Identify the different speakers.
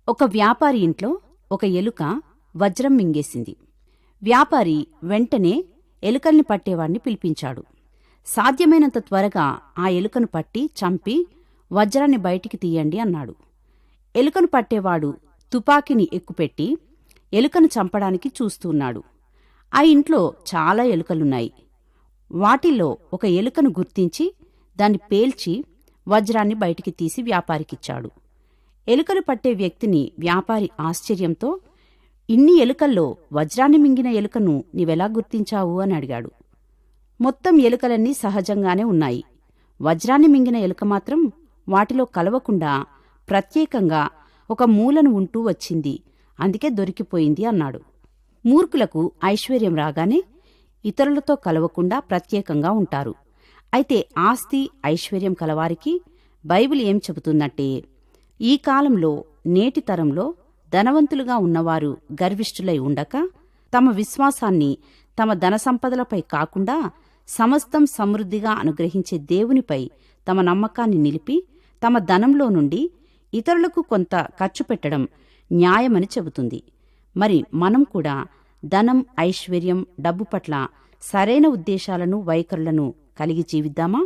Speaker 1: ఒక వ్యాపారి ఇంట్లో ఒక ఎలుక వజ్రం మింగేసింది. వ్యాపారి వెంటనే ఎలుకల్ని పట్టేవాణ్ణి పిలిపించాడు. సాధ్యమైనంత త్వరగా ఆ ఎలుకను పట్టి చంపి వజ్రాన్ని బయటికి తీయండి అన్నాడు. ఎలుకను పట్టేవాడు తుపాకీని ఎక్కుపెట్టి ఎలుకను చంపడానికి చూస్తున్నాడు. ఆ ఇంట్లో చాలా ఎలుకలున్నాయి. వాటిల్లో ఒక ఎలుకను గుర్తించి దాన్ని పేల్చి వజ్రాన్ని బయటికి తీసి వ్యాపారికిచ్చాడు. ఎలుకలు పట్టే వ్యక్తిని వ్యాపారి ఆశ్చర్యంతో, ఇన్ని ఎలుకల్లో వజ్రాన్ని మింగిన ఎలుకను నీవెలా గుర్తించావు అని అడిగాడు. మొత్తం ఎలుకలన్నీ సహజంగానే ఉన్నాయి. వజ్రాన్ని మింగిన ఎలుక మాత్రం వాటిలో కలవకుండా ప్రత్యేకంగా ఒక మూలను ఉంటూ వచ్చింది, అందుకే దొరికిపోయింది అన్నాడు. మూర్ఖులకు ఐశ్వర్యం రాగానే ఇతరులతో కలవకుండా ప్రత్యేకంగా ఉంటారు. అయితే ఆస్తి ఐశ్వర్యం కలవారికి బైబిల్ ఏం చెబుతుందంటే, ఈ కాలంలో నేటి తరంలో ధనవంతులుగా ఉన్నవారు గర్విష్ఠులై ఉండక, తమ విశ్వాసాన్ని తమ ధన సంపదలపై కాకుండా సమస్తం సమృద్ధిగా అనుగ్రహించే దేవునిపై తమ నమ్మకాన్ని నిలిపి తమ ధనంలో నుండి ఇతరులకు కొంత ఖర్చు పెట్టడం న్యాయమని చెబుతుంది. మరి మనం కూడా ధనం, ఐశ్వర్యం, డబ్బు పట్ల సరైన ఉద్దేశాలను, వైఖరులను కలిగి జీవిద్దామా?